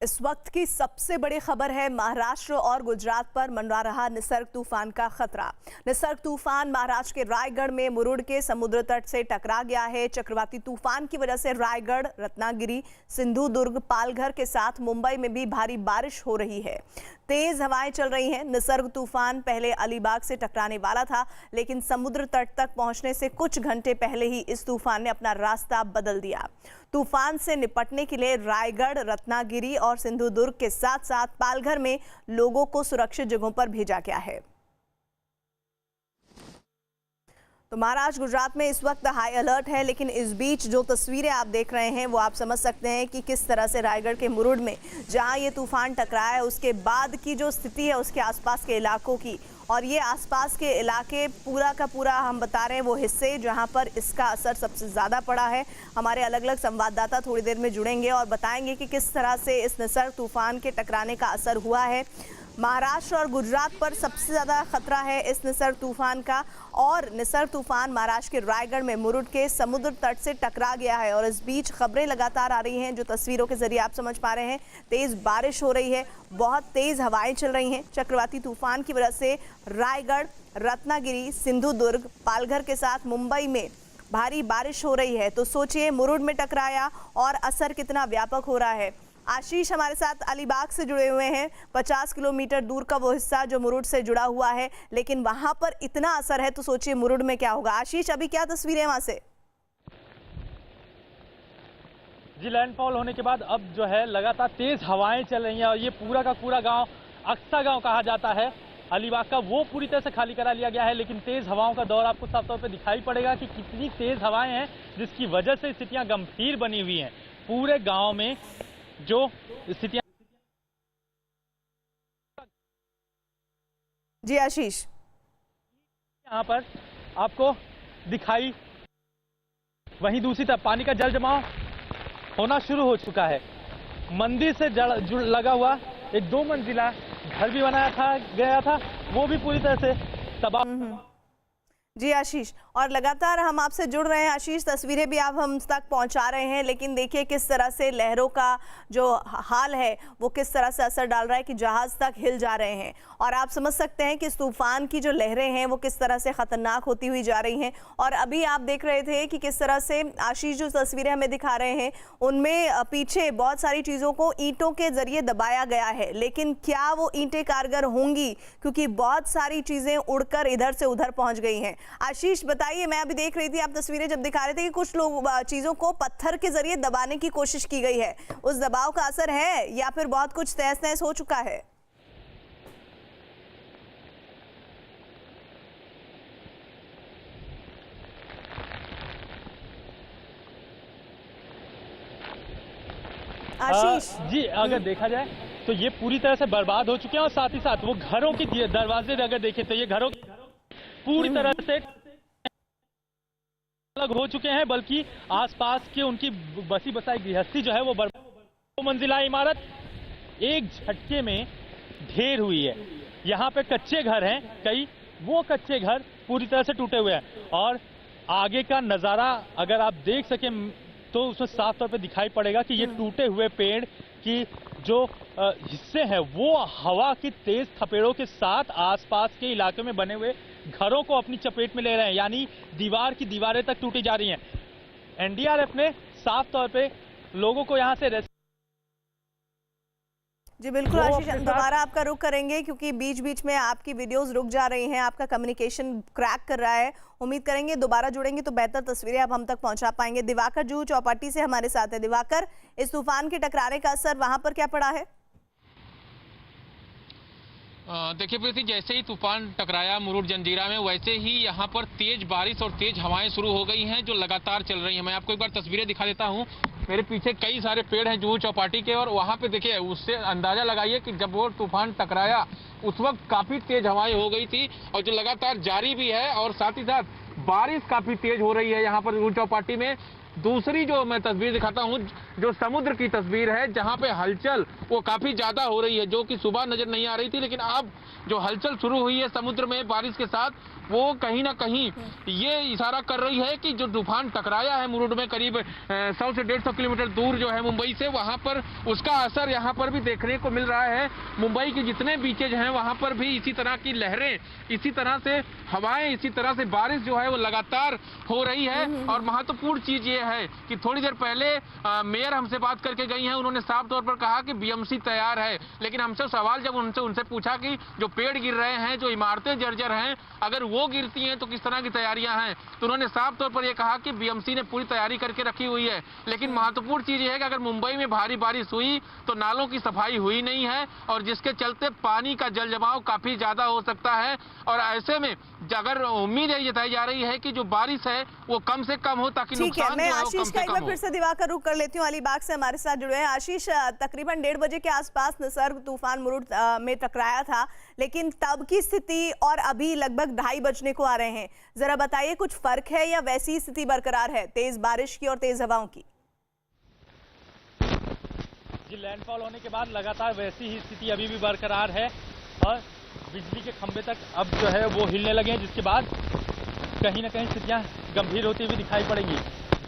इस वक्त की सबसे बड़ी खबर है, महाराष्ट्र और गुजरात पर मंडरा रहा निसर्ग तूफान का खतरा। निसर्ग तूफान महाराष्ट्र के रायगढ़ में मुरुड के समुद्र तट से टकरा गया है। चक्रवाती तूफान की वजह से रायगढ़, रत्नागिरी, सिंधुदुर्ग, पालघर के साथ मुंबई में भी भारी बारिश हो रही है। तेज हवाएं चल रही हैं। निसर्ग तूफान पहले अलीबाग से टकराने वाला था, लेकिन समुद्र तट तक पहुंचने से कुछ घंटे पहले ही इस तूफान ने अपना रास्ता बदल दिया। तूफान से निपटने के लिए रायगढ़, रत्नागिरी और सिंधुदुर्ग के साथ साथ पालघर में लोगों को सुरक्षित जगहों पर भेजा गया है। तो महाराष्ट्र, गुजरात में इस वक्त हाई अलर्ट है, लेकिन इस बीच जो तस्वीरें आप देख रहे हैं वो आप समझ सकते हैं कि किस तरह से रायगढ़ के मुरुड में जहां ये तूफान टकराया है उसके बाद की जो स्थिति है उसके आसपास के इलाकों की। और ये आसपास के इलाके पूरा का पूरा हम बता रहे हैं वो हिस्से जहां पर इसका असर सबसे ज़्यादा पड़ा है। हमारे अलग अलग संवाददाता थोड़ी देर में जुड़ेंगे और बताएंगे कि किस तरह से इस निसर्ग तूफान के टकराने का असर हुआ है। महाराष्ट्र और गुजरात पर सबसे ज़्यादा खतरा है इस निसर्ग तूफान का, और निसर्ग तूफान महाराष्ट्र के रायगढ़ में मुरुड के समुद्र तट से टकरा गया है। और इस बीच खबरें लगातार आ रही हैं, जो तस्वीरों के जरिए आप समझ पा रहे हैं। तेज़ बारिश हो रही है, बहुत तेज़ हवाएं चल रही हैं। चक्रवाती तूफान की वजह से रायगढ़, रत्नागिरी, सिंधुदुर्ग, पालघर के साथ मुंबई में भारी बारिश हो रही है। तो सोचिए मुरुड में टकराया और असर कितना व्यापक हो रहा है। आशीष हमारे साथ अलीबाग से जुड़े हुए हैं। 50 किलोमीटर दूर का वो हिस्सा जो मुरुड से जुड़ा हुआ है, लेकिन वहां पर इतना असर है, तो सोचिए मुरुड में क्या होगा। आशीष, अभी क्या तस्वीरें वहां से? जी, लैंडफॉल होने के बाद अब जो है लगातार तेज हवाएं चल रही हैं और ये पूरा का पूरा गांव, अक्सा गांव कहा जाता है अलीबाग का, वो पूरी तरह से खाली करा लिया गया है। लेकिन तेज हवाओं का दौर आपको साफ तौर पे दिखाई पड़ेगा कि कितनी तेज हवाएं हैं, जिसकी वजह से स्थितियां गंभीर बनी हुई हैं। पूरे गाँव में जो स्थितियां। जी आशीष, यहाँ पर आपको दिखाई, वहीं दूसरी तरफ पानी का जल जमाव होना शुरू हो चुका है। मंदिर से लगा हुआ एक 2 मंजिला घर भी बनाया गया था, वो भी पूरी तरह से तबाह। जी आशीष, और लगातार हम आपसे जुड़ रहे हैं आशीष, तस्वीरें भी आप हम तक पहुंचा रहे हैं। लेकिन देखिए किस तरह से लहरों का जो हाल है वो किस तरह से असर डाल रहा है कि जहाज तक हिल जा रहे हैं। और आप समझ सकते हैं कि इस तूफान की जो लहरें हैं वो किस तरह से खतरनाक होती हुई जा रही हैं। और अभी आप देख रहे थे कि किस तरह से आशीष जो तस्वीरें हमें दिखा रहे हैं उनमें पीछे बहुत सारी चीज़ों को ईंटों के जरिए दबाया गया है। लेकिन क्या वो ईंटें कारगर होंगी, क्योंकि बहुत सारी चीज़ें उड़कर इधर से उधर पहुँच गई हैं। आशीष बताइए, मैं अभी देख रही थी आप तस्वीरें जब दिखा रहे थे कि कुछ लोग चीजों को पत्थर के जरिए दबाने की कोशिश की गई है, उस दबाव का असर है या फिर बहुत कुछ तहस नहस हो चुका है? आशीष जी, अगर देखा जाए तो ये पूरी तरह से बर्बाद हो चुके हैं और साथ ही साथ वो घरों के दरवाजे अगर देखें तो ये घरों पूरी तरह से अलग हो चुके हैं, बल्कि आसपास के उनकी बसी बसाई गृहस्थी जो है वो 2 मंजिला इमारत एक झटके में ढेर हुई है। यहाँ पे कच्चे घर हैं कई, वो कच्चे घर पूरी तरह से टूटे हुए हैं। और आगे का नज़ारा अगर आप देख सकें तो उसमें साफ तौर पे दिखाई पड़ेगा कि ये टूटे हुए पेड़ की जो हिस्से हैं वो हवा की तेज थपेड़ों के साथ आसपास के इलाके में बने हुए घरों को अपनी चपेट में ले रहे हैं, यानी दीवार की दीवारें तक टूटी जा रही हैं। एनडीआरएफ ने साफ तौर पे लोगों को यहां से जी बिल्कुल आशीष, दोबारा आपका रुख करेंगे क्योंकि बीच बीच में आपकी वीडियोस रुक जा रही हैं, आपका कम्युनिकेशन क्रैक कर रहा है। उम्मीद करेंगे दोबारा जुड़ेंगे तो बेहतर तस्वीरें आप हम तक पहुंचा पाएंगे। दिवाकर जू चौपाटी से हमारे साथ है। दिवाकर, इस तूफान के टकराने का असर वहां पर क्या पड़ा है? देखिए प्रीति, जैसे ही तूफान टकराया मुरुड जंजीरा में, वैसे ही यहाँ पर तेज बारिश और तेज हवाएं शुरू हो गई हैं जो लगातार चल रही हैं। मैं आपको एक बार तस्वीरें दिखा देता हूँ। मेरे पीछे कई सारे पेड़ हैं जुहू चौपाटी के, और वहाँ पे देखिए उससे अंदाजा लगाइए कि जब वो तूफान टकराया उस वक्त काफी तेज हवाएं हो गई थी और जो लगातार जारी भी है, और साथ ही साथ बारिश काफी तेज हो रही है यहाँ पर जुहू चौपाटी में। दूसरी जो मैं तस्वीर दिखाता हूँ, जो समुद्र की तस्वीर है, जहाँ पे हलचल वो काफी ज्यादा हो रही है, जो कि सुबह नजर नहीं आ रही थी, लेकिन अब जो हलचल शुरू हुई है समुद्र में बारिश के साथ, वो कहीं ना कहीं ये इशारा कर रही है कि जो तूफान टकराया है मुरुड में करीब 100 से 150 किलोमीटर दूर जो है मुंबई से, वहां पर उसका असर यहाँ पर भी देखने को मिल रहा है। मुंबई के जितने बीचेज हैं वहां पर भी इसी तरह की लहरें, इसी तरह से हवाएं, इसी तरह से बारिश जो है वो लगातार हो रही है। और महत्वपूर्ण चीज ये है कि थोड़ी देर पहले मेयर हमसे बात करके गई हैं, उन्होंने साफ तौर पर कहा कि बीएमसी तैयार है, लेकिन हमसे सवाल जब उनसे पूछा कि जो पेड़ गिर रहे हैं, जो इमारतें जर्जर हैं, अगर वो गिरती हैं तो किस तरह की तैयारियां हैं, तो उन्होंने साफ तौर पर यह कहा कि बीएमसी ने पूरी तैयारी करके रखी हुई है। लेकिन महत्वपूर्ण चीज ये है कि अगर मुंबई में भारी बारिश हुई तो नालों की सफाई हुई नहीं है, और जिसके चलते पानी का जल जमाव काफी ज्यादा हो सकता है। और ऐसे में अगर उम्मीद है जताई जा रही है कि जो बारिश है वो कम से कम हो, ताकि ठीक है। मैं आशीष का एक बार हो। फिर से दिवाकर रुक कर लेती हूँ, अलीबाग से हमारे साथ जुड़े हैं। आशीष, तकरीबन 1:30 बजे के आसपास निसर्ग तूफान मुरुड में टकराया था, लेकिन तब की स्थिति और अभी लगभग 2:30 बजने को आ रहे हैं, जरा बताइए कुछ फर्क है या वैसी स्थिति बरकरार है तेज बारिश की और तेज हवाओं की? जी, लैंडफॉल होने के बाद लगातार वैसी ही स्थिति अभी भी बरकरार है और बिजली के खंभे तक अब जो है वो हिलने लगे हैं, जिसके बाद कहीं ना कहीं स्थितियां गंभीर होती हुई दिखाई पड़ेंगी।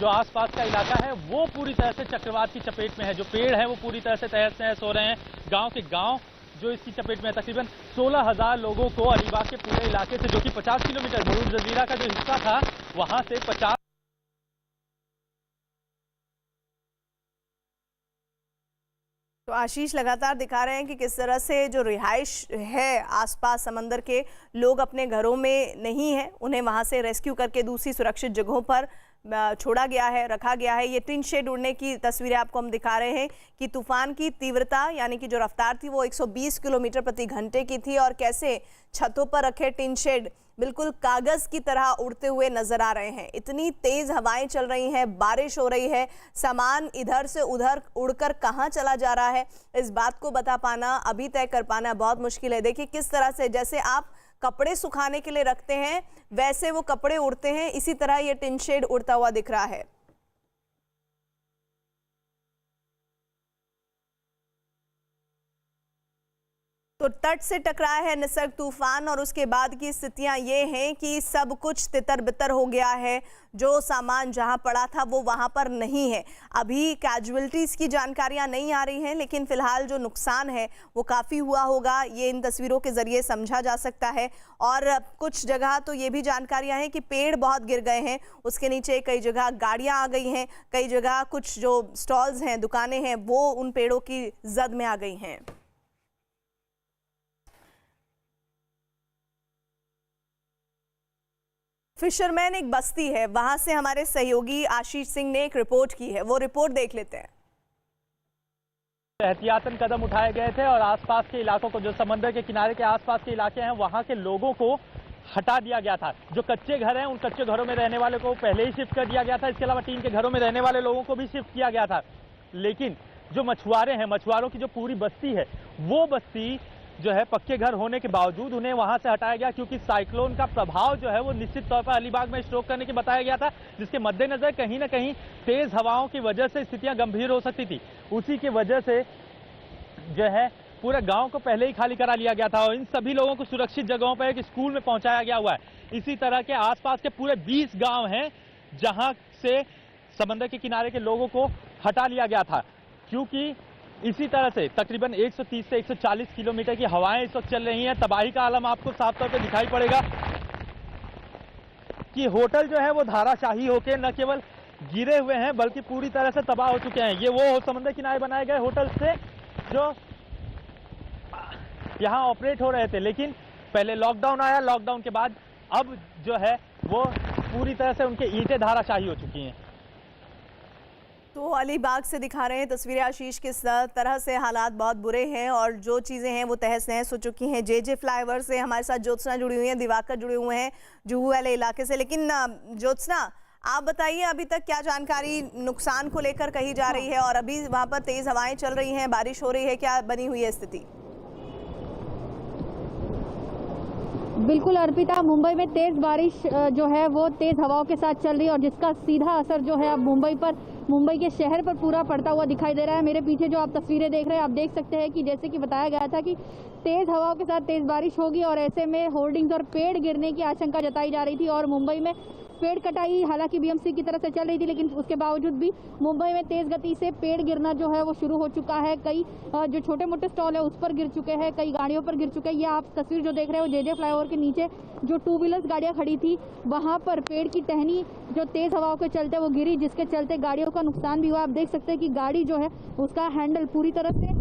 जो आसपास का इलाका है वो पूरी तरह से चक्रवात की चपेट में है, जो पेड़ है वो पूरी तरह से तहस नहस हो रहे हैं। गांव के गांव जो इसकी चपेट में है, तकरीबन 16,000 लोगों को अलीबाग के पूरे इलाके से, जो कि 50 किलोमीटर मुरुड जजीरा का जो हिस्सा था वहां से 50। तो आशीष लगातार दिखा रहे हैं कि किस तरह से जो रिहाइश है आसपास समंदर के, लोग अपने घरों में नहीं है, उन्हें वहां से रेस्क्यू करके दूसरी सुरक्षित जगहों पर छोड़ा गया है, रखा गया है। ये टिन शेड उड़ने की तस्वीरें आपको हम दिखा रहे हैं कि तूफान की तीव्रता यानी कि जो रफ्तार थी वो 120 किलोमीटर प्रति घंटे की थी, और कैसे छतों पर रखे टिन शेड बिल्कुल कागज की तरह उड़ते हुए नजर आ रहे हैं। इतनी तेज हवाएं चल रही हैं, बारिश हो रही है, सामान इधर से उधर उड़कर कहां चला जा रहा है, इस बात को बता पाना, अभी तय कर पाना बहुत मुश्किल है। देखिए किस तरह से जैसे आप कपड़े सुखाने के लिए रखते हैं वैसे वो कपड़े उड़ते हैं, इसी तरह ये टिन शेड उड़ता हुआ दिख रहा है। तो तट से टकराया है निसर्ग तूफान और उसके बाद की स्थितियां ये हैं कि सब कुछ तितर बितर हो गया है। जो सामान जहां पड़ा था वो वहां पर नहीं है। अभी कैजुअलिटीज की जानकारियां नहीं आ रही हैं, लेकिन फिलहाल जो नुकसान है वो काफ़ी हुआ होगा, ये इन तस्वीरों के जरिए समझा जा सकता है। और कुछ जगह तो ये भी जानकारियां हैं कि पेड़ बहुत गिर गए हैं, उसके नीचे कई जगह गाड़ियां आ गई हैं, कई जगह कुछ जो स्टॉल्स हैं, दुकानें हैं, वो उन पेड़ों की जद में आ गई हैं। फिशरमैन एक बस्ती है, वहां से हमारे सहयोगी आशीष सिंह ने एक रिपोर्ट की है, वो रिपोर्ट देख लेते हैं। एहतियातन कदम उठाए गए थे और आसपास के इलाकों को, जो समंदर के किनारे के आसपास के इलाके हैं, वहां के लोगों को हटा दिया गया था। जो कच्चे घर हैं उन कच्चे घरों में रहने वाले को पहले ही शिफ्ट कर दिया गया था, इसके अलावा टीन के घरों में रहने वाले लोगों को भी शिफ्ट किया गया था। लेकिन जो मछुआरे हैं, मछुआरों की जो पूरी बस्ती है, वो बस्ती जो है पक्के घर होने के बावजूद उन्हें वहां से हटाया गया, क्योंकि साइक्लोन का प्रभाव जो है वो निश्चित तौर पर अलीबाग में स्ट्रोक करने की बताया गया था, जिसके मद्देनजर कहीं ना कहीं तेज हवाओं की वजह से स्थितियां गंभीर हो सकती थी। उसी की वजह से जो है पूरे गांव को पहले ही खाली करा लिया गया था और इन सभी लोगों को सुरक्षित जगहों पर एक स्कूल में पहुंचाया गया हुआ है। इसी तरह के आसपास के पूरे 20 गांव हैं जहां से समंदर के किनारे के लोगों को हटा लिया गया था, क्योंकि इसी तरह से तकरीबन 130 से 140 किलोमीटर की हवाएं इस वक्त चल रही हैं। तबाही का आलम आपको साफ तौर पे दिखाई पड़ेगा कि होटल जो है वो धाराशाही होकर न केवल गिरे हुए हैं बल्कि पूरी तरह से तबाह हो चुके हैं। ये वो समंदर किनारे बनाए गए होटल थे जो यहाँ ऑपरेट हो रहे थे, लेकिन पहले लॉकडाउन आया, लॉकडाउन के बाद अब जो है वो पूरी तरह से उनके ईंटें धाराशाही हो चुकी हैं। तो अलीबाग से दिखा रहे हैं तस्वीरें आशीष, किस तरह से हालात बहुत बुरे हैं और जो चीज़ें हैं वो तहस नहस हो चुकी हैं। जे फ्लाईओवर से हमारे साथ ज्योत्सना जुड़ी हुई हैं, दिवाकर जुड़े हुए हैं जुहू वाले इलाके से। लेकिन ज्योत्सना, आप बताइए अभी तक क्या जानकारी नुकसान को लेकर कही जा रही है, और अभी वहाँ पर तेज हवाएं चल रही हैं, बारिश हो रही है, क्या बनी हुई है स्थिति? बिल्कुल अर्पिता, मुंबई में तेज बारिश जो है वो तेज हवाओं के साथ चल रही है और जिसका सीधा असर जो है अब मुंबई के शहर पर पूरा पड़ता हुआ दिखाई दे रहा है। मेरे पीछे जो आप तस्वीरें देख रहे हैं, आप देख सकते हैं कि जैसे कि बताया गया था कि तेज हवाओं के साथ तेज बारिश होगी और ऐसे में होर्डिंग्स और पेड़ गिरने की आशंका जताई जा रही थी और मुंबई में पेड़ कटाई हालांकि बीएमसी की तरफ से चल रही थी, लेकिन उसके बावजूद भी मुंबई में तेज गति से पेड़ गिरना जो है वो शुरू हो चुका है। कई जो छोटे मोटे स्टॉल है उस पर गिर चुके हैं, कई गाड़ियों पर गिर चुके हैं। ये आप तस्वीर जो देख रहे हो जेजे फ्लाईओवर के नीचे जो 2 व्हीलर्स गाड़ियां खड़ी थी वहां पर पेड़ की टहनी जो तेज हवाओं के चलते वो गिरी, जिसके चलते गाड़ियों का नुकसान भी हुआ। आप देख सकते हैं कि गाड़ी जो है उसका हैंडल पूरी तरह से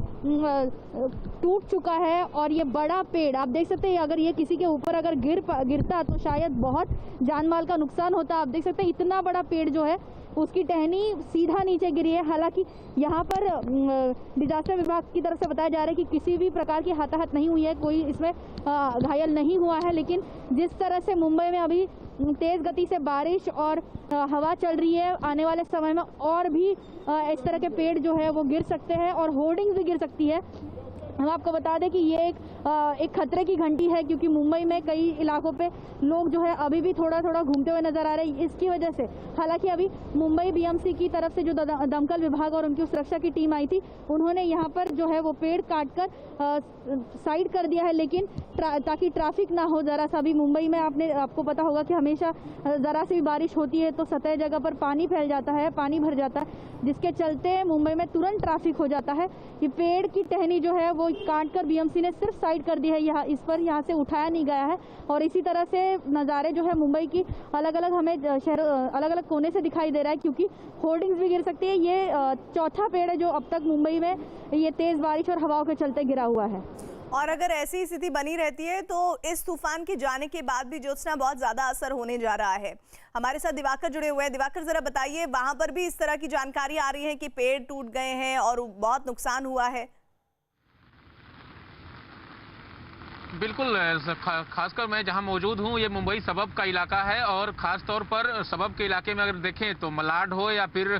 टूट चुका है और ये बड़ा पेड़ आप देख सकते हैं अगर ये किसी के ऊपर अगर गिरता तो शायद बहुत जान माल का नुकसान होता। आप देख सकते हैं इतना बड़ा पेड़ जो है उसकी टहनी सीधा नीचे गिरी है। हालांकि यहाँ पर डिजास्टर विभाग की तरफ से बताया जा रहा है कि किसी भी प्रकार की हताहत नहीं हुई है, कोई इसमें घायल नहीं हुआ है। लेकिन जिस तरह से मुंबई में अभी तेज गति से बारिश और हवा चल रही है, आने वाले समय में और भी इस तरह के पेड़ जो है वो गिर सकते हैं और होर्डिंग्स भी गिर सकती है। हम आपको बता दें कि ये एक खतरे की घंटी है क्योंकि मुंबई में कई इलाकों पे लोग जो है अभी भी थोड़ा थोड़ा घूमते हुए नजर आ रहे हैं। इसकी वजह से हालांकि अभी मुंबई बीएमसी की तरफ से जो दमकल विभाग और उनकी सुरक्षा की टीम आई थी उन्होंने यहाँ पर जो है वो पेड़ काटकर साइड कर दिया है, लेकिन ताकि ट्रैफिक ना हो जरा सा भी। मुंबई में आपको पता होगा कि हमेशा जरा सी भी बारिश होती है तो सतह जगह पर पानी फैल जाता है, पानी भर जाता है, जिसके चलते मुंबई में तुरंत ट्रैफिक हो जाता है। ये पेड़ की टहनी जो है वो काट कर बीएमसी ने सिर्फ साइड कर दी है, यहाँ से उठाया नहीं गया है। और इसी तरह से नज़ारे जो है मुंबई की अलग अलग हमें शहर अलग अलग कोने से दिखाई दे रहा है क्योंकि होर्डिंग्स भी गिर सकती है। ये चौथा पेड़ है जो अब तक मुंबई में ये तेज बारिश और हवाओं के चलते गिरा हुआ है। और अगर ऐसी स्थिति बनी रहती है तो इस तूफान के जाने के बाद भी ज्योत्सना बहुत ज्यादा असर होने जा रहा है। हमारे साथ दिवाकर जुड़े हुए हैं। दिवाकर, जरा बताइए, वहां पर भी इस तरह की जानकारी आ रही है कि पेड़ टूट गए हैं और बहुत नुकसान हुआ है? बिल्कुल, खासकर मैं जहां मौजूद हूं ये मुंबई सबब का इलाका है और खास तौर पर सबब के इलाके में अगर देखें तो मलाड हो या फिर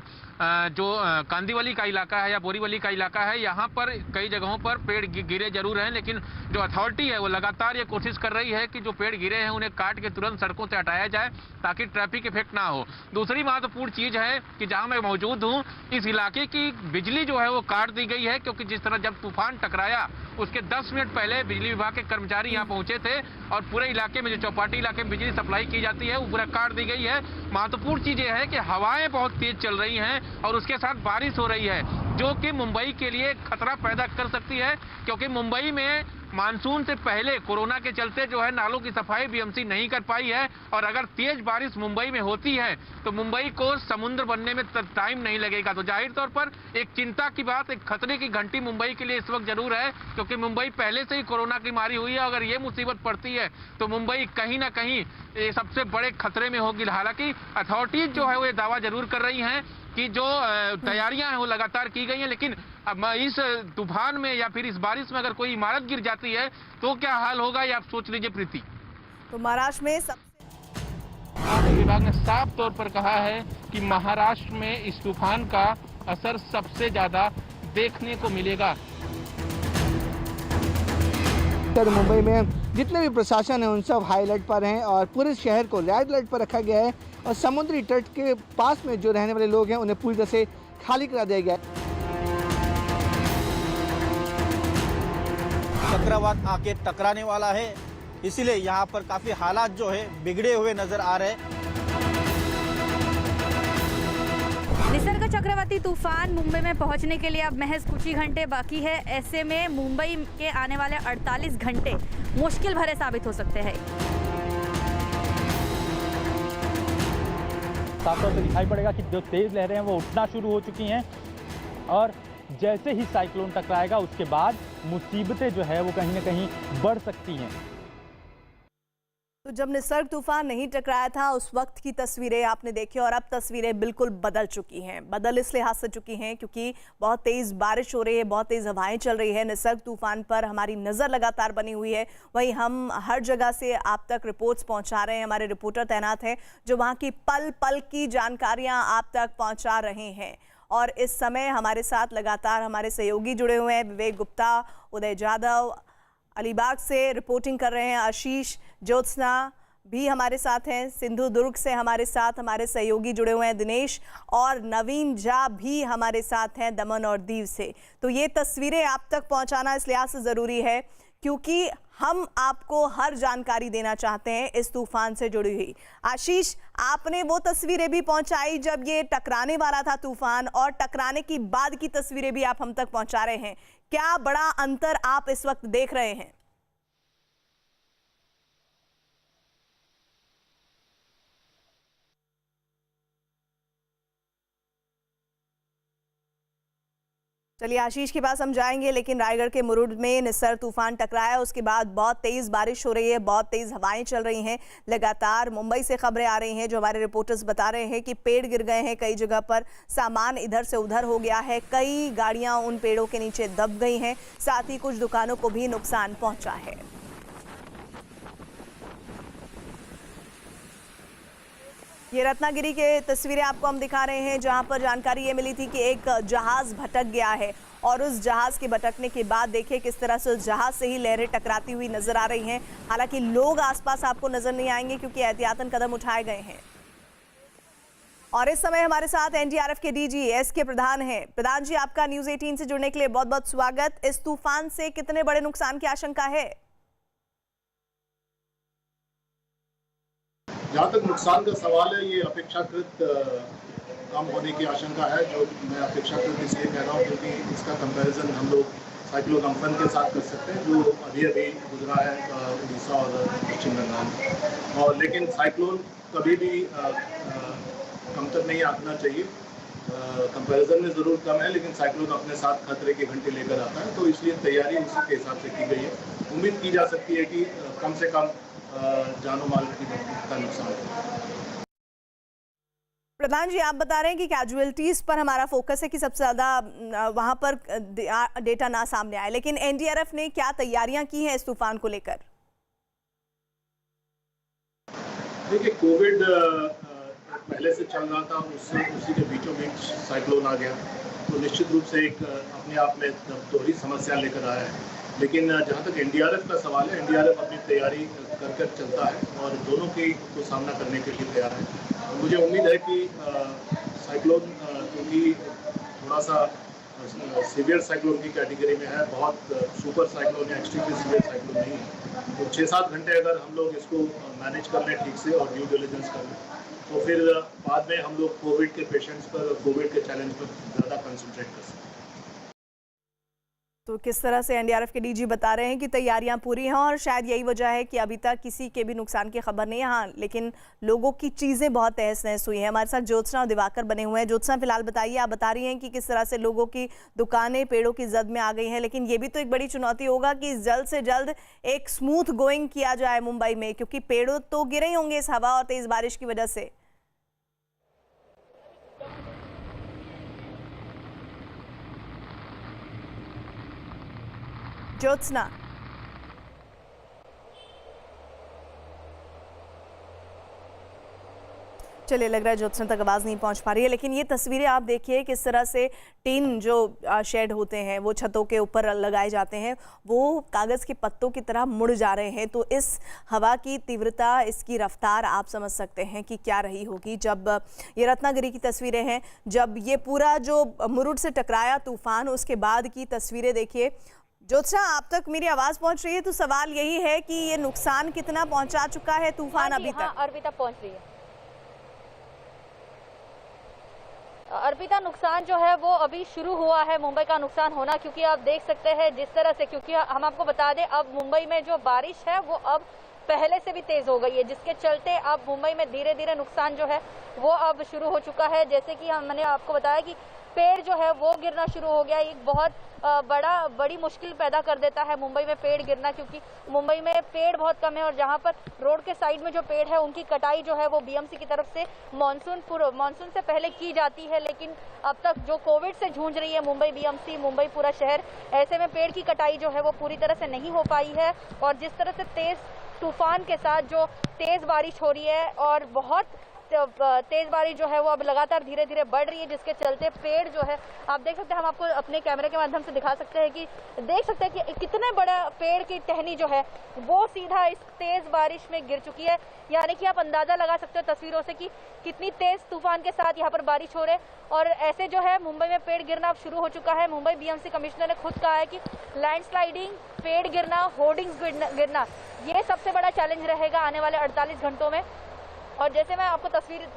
जो कांदीवली का इलाका है या बोरीवली का इलाका है, यहाँ पर कई जगहों पर पेड़ गिरे जरूर हैं, लेकिन जो अथॉरिटी है वो लगातार ये कोशिश कर रही है कि जो पेड़ गिरे हैं उन्हें काट के तुरंत सड़कों से हटाया जाए ताकि ट्रैफिक इफेक्ट ना हो। दूसरी महत्वपूर्ण चीज है कि जहाँ मैं मौजूद हूँ इस इलाके की बिजली जो है वो काट दी गई है क्योंकि जिस तरह जब तूफान टकराया उसके 10 मिनट पहले बिजली विभाग के कर्मचारी यहाँ पहुंचे थे और पूरे इलाके में जो चौपाटी इलाके में बिजली सप्लाई की जाती है वो पूरा काट दी गई है। महत्वपूर्ण चीज ये है कि हवाएं बहुत तेज चल रही हैं और उसके साथ बारिश हो रही है जो कि मुंबई के लिए खतरा पैदा कर सकती है क्योंकि मुंबई में मानसून से पहले कोरोना के चलते जो है नालों की सफाई बीएमसी नहीं कर पाई है और अगर तेज बारिश मुंबई में होती है तो मुंबई को समुद्र बनने में टाइम नहीं लगेगा। तो जाहिर तौर पर एक चिंता की बात, एक खतरे की घंटी मुंबई के लिए इस वक्त जरूर है क्योंकि मुंबई पहले से ही कोरोना की बीमारी हुई है। अगर ये मुसीबत पड़ती है तो मुंबई कहीं ना कहीं सबसे बड़े खतरे में होगी। हालांकि अथॉरिटीज जो है वो ये दावा जरूर कर रही हैं कि जो तैयारियां हैं वो लगातार की गई हैं, लेकिन अब इस तूफान में या फिर इस बारिश में अगर कोई इमारत गिर जाती है तो क्या हाल होगा ये आप सोच लीजिए प्रीति। तो महाराष्ट्र में विभाग ने साफ तौर पर कहा है कि महाराष्ट्र में इस तूफान का असर सबसे ज्यादा देखने को मिलेगा। मुंबई में जितने भी प्रशासन है उन सब हाई अलर्ट पर हैं और पूरे शहर को रेड अलर्ट पर रखा गया है और समुद्री तट के पास में जो रहने वाले लोग हैं उन्हें पूरी तरह से खाली करा दिया गया है। चक्रवात आके टकराने वाला है, इसीलिए यहाँ पर काफी हालात जो है बिगड़े हुए नजर आ रहे हैं। निसर्ग चक्रवाती तूफान मुंबई में पहुंचने के लिए अब महज कुछ ही घंटे बाकी है। ऐसे में मुंबई के आने वाले 48 घंटे मुश्किल भरे साबित हो सकते हैं। साफ तौर पर दिखाई पड़ेगा कि जो तेज लहरें हैं वो उठना शुरू हो चुकी हैं और जैसे ही साइक्लोन टकराएगा उसके बाद मुसीबतें जो है वो कहीं ना कहीं बढ़ सकती हैं। तो जब निसर्ग तूफान नहीं टकराया था उस वक्त की तस्वीरें आपने देखी और अब तस्वीरें बिल्कुल बदल चुकी हैं। बदल इस लिहाज से चुकी हैं क्योंकि बहुत तेज बारिश हो रही है, बहुत तेज हवाएं चल रही है। निसर्ग तूफान पर हमारी नज़र लगातार बनी हुई है। वहीं हम हर जगह से आप तक रिपोर्ट्स पहुंचा रहे हैं, हमारे रिपोर्टर तैनात हैं जो वहाँ की पल पल की जानकारियाँ आप तक पहुँचा रहे हैं। और इस समय हमारे साथ लगातार हमारे सहयोगी जुड़े हुए हैं, विवेक गुप्ता, उदय जाधव, अलीबाग से रिपोर्टिंग कर रहे हैं, आशीष ज्योत्सना भी हमारे साथ हैं, सिंधुदुर्ग से हमारे साथ हमारे सहयोगी जुड़े हुए हैं दिनेश, और नवीन झा भी हमारे साथ हैं दमन और दीव से। तो ये तस्वीरें आप तक पहुंचाना इस लिहाज से ज़रूरी है क्योंकि हम आपको हर जानकारी देना चाहते हैं इस तूफान से जुड़ी हुई। आशीष, आपने वो तस्वीरें भी पहुंचाई जब ये टकराने वाला था तूफान, और टकराने की बाद की तस्वीरें भी आप हम तक पहुंचा रहे हैं। क्या बड़ा अंतर आप इस वक्त देख रहे हैं? चलिए आशीष के पास हम जाएंगे, लेकिन रायगढ़ के मुरुड में निसर तूफान टकराया, उसके बाद बहुत तेज बारिश हो रही है, बहुत तेज हवाएं चल रही हैं। लगातार मुंबई से खबरें आ रही हैं जो हमारे रिपोर्टर्स बता रहे हैं कि पेड़ गिर गए हैं, कई जगह पर सामान इधर से उधर हो गया है, कई गाड़ियां उन पेड़ों के नीचे दब गई हैं, साथ ही कुछ दुकानों को भी नुकसान पहुंचा है। ये रत्नागिरी के तस्वीरें आपको हम दिखा रहे हैं जहां पर जानकारी ये मिली थी कि एक जहाज भटक गया है, और उस जहाज के भटकने के बाद देखिए किस तरह से उस जहाज से ही लहरें टकराती हुई नजर आ रही हैं। हालांकि लोग आसपास आपको नजर नहीं आएंगे क्योंकि एहतियातन कदम उठाए गए हैं। और इस समय हमारे साथ एनडीआरएफ के डीजी एसके प्रधान हैं। प्रधान जी, आपका न्यूज 18 से जुड़ने के लिए बहुत बहुत स्वागत। इस तूफान से कितने बड़े नुकसान की आशंका है? जहाँ तक नुकसान का सवाल है, ये अपेक्षाकृत कम होने की आशंका है। जो मैं अपेक्षाकृत इसलिए कह रहा हूँ क्योंकि इसका कंपैरिजन हम लोग साइक्लोन अम्फन के साथ कर सकते हैं जो अभी गुजरा है उड़ीसा और पश्चिम बंगाल। और लेकिन साइक्लोन कभी भी कमतर नहीं आंकना चाहिए। कंपैरिजन में ज़रूर कम है, लेकिन साइक्लोन अपने साथ खतरे के घंटे लेकर आता है, तो इसलिए तैयारी उसी के हिसाब से की गई है। उम्मीद की जा सकती है कि कम से कम जानो माल का नुकसान है। प्रधान जी, आप बता रहे हैं कि कैजुअलिटीज पर हमारा फोकस है कि सबसे ज्यादा वहां पर डेटा ना सामने आए, लेकिन एनडीआरएफ ने क्या तैयारियां की हैं इस तूफान को लेकर? देखिए, कोविड पहले से चल रहा था, उसी के बीचों बीच साइक्लोन आ गया, तो निश्चित रूप से एक अपने आप में दोहरी समस्या लेकर आया है। लेकिन जहाँ तक एनडीआरएफ का सवाल है, एनडीआरएफ अपनी तैयारी कर चलता है और दोनों की को सामना करने के लिए तैयार है। मुझे उम्मीद है कि साइक्लोन क्योंकि थोड़ा सा सीवियर साइक्लोन की कैटेगरी में है, बहुत सुपर साइक्लोन या एक्सट्रीमली सीवियर साइक्लोन नहीं है, तो 6-7 घंटे अगर हम लोग इसको मैनेज कर लें ठीक से और ड्यू डिलिजेंस कर लें, तो फिर बाद में हम लोग कोविड के पेशेंट्स पर, कोविड के चैलेंज पर ज़्यादा कंसंट्रेट कर सकते हैं। तो किस तरह से एनडीआरएफ के डीजी बता रहे हैं कि तैयारियां पूरी हैं, और शायद यही वजह है कि अभी तक किसी के भी नुकसान की खबर नहीं है। हाँ, लेकिन लोगों की चीज़ें बहुत तहस नहस हुई हैं। हमारे साथ ज्योत्सना और दिवाकर बने हुए हैं। ज्योत्सना, फिलहाल बताइए, आप बता रही हैं कि किस तरह से लोगों की दुकानें पेड़ों की जद में आ गई हैं, लेकिन ये भी तो एक बड़ी चुनौती होगा कि जल्द से जल्द एक स्मूथ गोइंग किया जाए मुंबई में, क्योंकि पेड़ों तो गिरे ही होंगे इस हवा और तेज बारिश की वजह से। ज्योत्सना, चलिए लग रहा है ज्योत्सना तक आवाज़ नहीं पहुंच पा रही है, लेकिन ये तस्वीरें आप देखिए किस तरह से टीन जो शेड होते हैं वो छतों के ऊपर लगाए जाते हैं, वो कागज़ के पत्तों की तरह मुड़ जा रहे हैं। तो इस हवा की तीव्रता, इसकी रफ्तार आप समझ सकते हैं कि क्या रही होगी। जब ये रत्नागिरी की तस्वीरें हैं, जब ये पूरा जो मुरुड से टकराया तूफान, उसके बाद की तस्वीरें देखिए। ज्योत्सना, आप तक मेरी आवाज़ पहुँच रही है? तो सवाल यही है कि ये नुकसान कितना पहुँचा चुका है तूफान अभी तक? अर्पिता पहुँच रही है। अर्पिता, नुकसान जो है वो अभी शुरू हुआ है मुंबई का नुकसान होना, क्योंकि आप देख सकते हैं जिस तरह से, क्योंकि हम आपको बता दें अब मुंबई में जो बारिश है वो अब पहले से भी तेज हो गई है, जिसके चलते अब मुंबई में धीरे धीरे नुकसान जो है वो अब शुरू हो चुका है। जैसे कि हमने आपको बताया कि पेड़ जो है वो गिरना शुरू हो गया। एक बहुत बड़ी मुश्किल पैदा कर देता है मुंबई में पेड़ गिरना, क्योंकि मुंबई में पेड़ बहुत कम है और जहां पर रोड के साइड में जो पेड़ है उनकी कटाई जो है वो बीएमसी की तरफ से मानसून से पहले की जाती है, लेकिन अब तक जो कोविड से जूझ रही है मुंबई बीएमसी, मुंबई पूरा शहर, ऐसे में पेड़ की कटाई जो है वो पूरी तरह से नहीं हो पाई है। और जिस तरह से तेज तूफान के साथ जो तेज बारिश हो रही है और बहुत तेज बारिश जो है वो अब लगातार धीरे धीरे बढ़ रही है, जिसके चलते पेड़ जो है आप देख सकते हैं, हम आपको अपने कैमरे के माध्यम से दिखा सकते हैं कि देख सकते हैं कि कितने बड़ा पेड़ की टहनी जो है वो सीधा इस तेज बारिश में गिर चुकी है। यानी कि आप अंदाजा लगा सकते हो तस्वीरों से कि कितनी तेज तूफान के साथ यहाँ पर बारिश हो रही है। और ऐसे जो है मुंबई में पेड़ गिरना अब शुरू हो चुका है। मुंबई बीएमसी कमिश्नर ने खुद कहा है कि लैंडस्लाइडिंग, पेड़ गिरना, होर्डिंग्स गिरना, ये सबसे बड़ा चैलेंज रहेगा आने वाले 48 घंटों में। और जैसे मैं आपको तस्वीर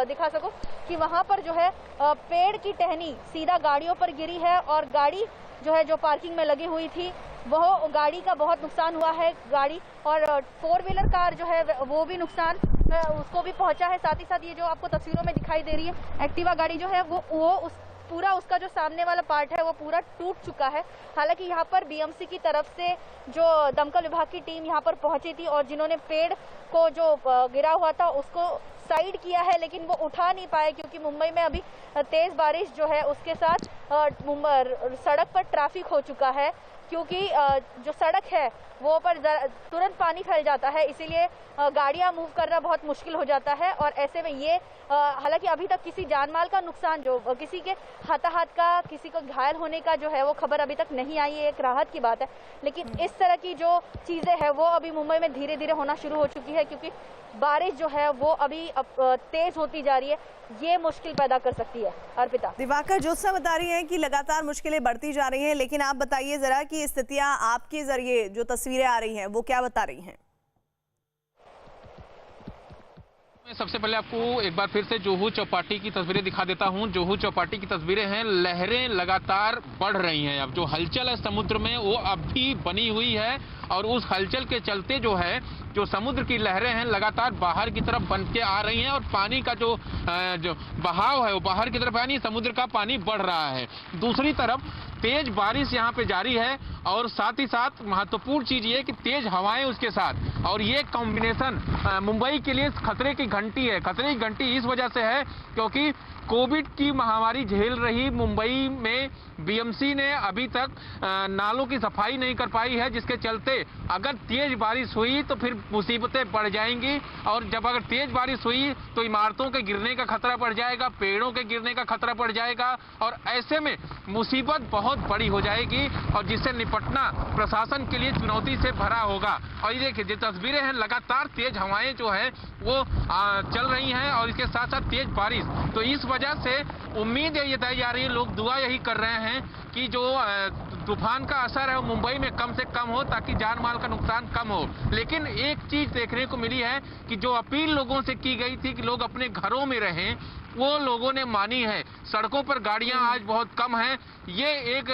दिखा सकूं कि वहां पर जो है पेड़ की टहनी सीधा गाड़ियों पर गिरी है और गाड़ी जो है जो पार्किंग में लगी हुई थी वो गाड़ी का बहुत नुकसान हुआ है। गाड़ी और 4 व्हीलर कार जो है वो भी नुकसान उसको भी पहुंचा है। साथ ही साथ ये जो आपको तस्वीरों में दिखाई दे रही है एक्टिवा गाड़ी जो है वो पूरा उसका जो सामने वाला पार्ट है वो पूरा टूट चुका है। हालांकि यहाँ पर बीएमसी की तरफ से जो दमकल विभाग की टीम यहाँ पर पहुंची थी और जिन्होंने पेड़ को जो गिरा हुआ था उसको साइड किया है, लेकिन वो उठा नहीं पाए क्योंकि मुंबई में अभी तेज बारिश जो है उसके साथ सड़क पर ट्रैफिक हो चुका है, क्योंकि जो सड़क है वो पर तुरंत पानी फैल जाता है, इसीलिए गाड़ियां मूव करना बहुत मुश्किल हो जाता है। और ऐसे में ये हालांकि अभी तक किसी जानमाल का नुकसान, जो किसी के हाथाहाथ का, किसी को घायल होने का जो है वो खबर अभी तक नहीं आई है, एक राहत की बात है। लेकिन इस तरह की जो चीजें हैं वो अभी मुंबई में धीरे धीरे होना शुरू हो चुकी है, क्योंकि बारिश जो है वो अभी तेज होती जा रही है, ये मुश्किल पैदा कर सकती है। अर्पिता। दिवाकर, ज्योत्सना बता रही हैं कि लगातार मुश्किलें बढ़ती जा रही हैं, लेकिन आप बताइए जरा कि स्थितियां आपके जरिए जो तस्वीरें आ रही हैं वो क्या बता रही हैं? मैं सबसे पहले आपको एक बार फिर से जुहू चौपाटी की तस्वीरें दिखा देता हूं। जुहू चौपाटी की तस्वीरें हैं, लहरें लगातार बढ़ रही हैं। अब जो हलचल है समुद्र में वो अब भी बनी हुई है और उस हलचल के चलते जो है जो समुद्र की लहरें हैं लगातार बाहर की तरफ बन के आ रही हैं और पानी का जो बहाव है वो बाहर की तरफ, यानी समुद्र का पानी बढ़ रहा है। दूसरी तरफ तेज बारिश यहाँ पे जारी है और साथ ही साथ महत्वपूर्ण चीज ये कि तेज हवाएं उसके साथ, और ये कॉम्बिनेशन मुंबई के लिए खतरे की घंटी है। खतरे की घंटी इस वजह से है क्योंकि कोविड की महामारी झेल रही मुंबई में बीएमसी ने अभी तक नालों की सफाई नहीं कर पाई है, जिसके चलते अगर तेज बारिश हुई तो फिर मुसीबतें बढ़ जाएंगी। और जब अगर तेज बारिश हुई तो इमारतों के गिरने का खतरा बढ़ जाएगा, पेड़ों के गिरने का खतरा बढ़ जाएगा और ऐसे में मुसीबत बहुत बड़ी हो जाएगी और जिससे निपटना प्रशासन के लिए चुनौती से भरा होगा। और ये देखिए जो तस्वीरें हैं, लगातार तेज हवाएं जो है वो चल रही हैं और इसके साथ साथ तेज बारिश। तो इस वजह से उम्मीद ये जताई जा रही है, लोग दुआ यही कर रहे हैं कि जो तूफान का असर है वो मुंबई में कम से कम हो ताकि जान माल का नुकसान कम हो। लेकिन एक चीज देखने को मिली है कि जो अपील लोगों से की गई थी कि लोग अपने घरों में रहें, वो लोगों ने मानी है। सड़कों पर गाड़ियां आज बहुत कम हैं, ये एक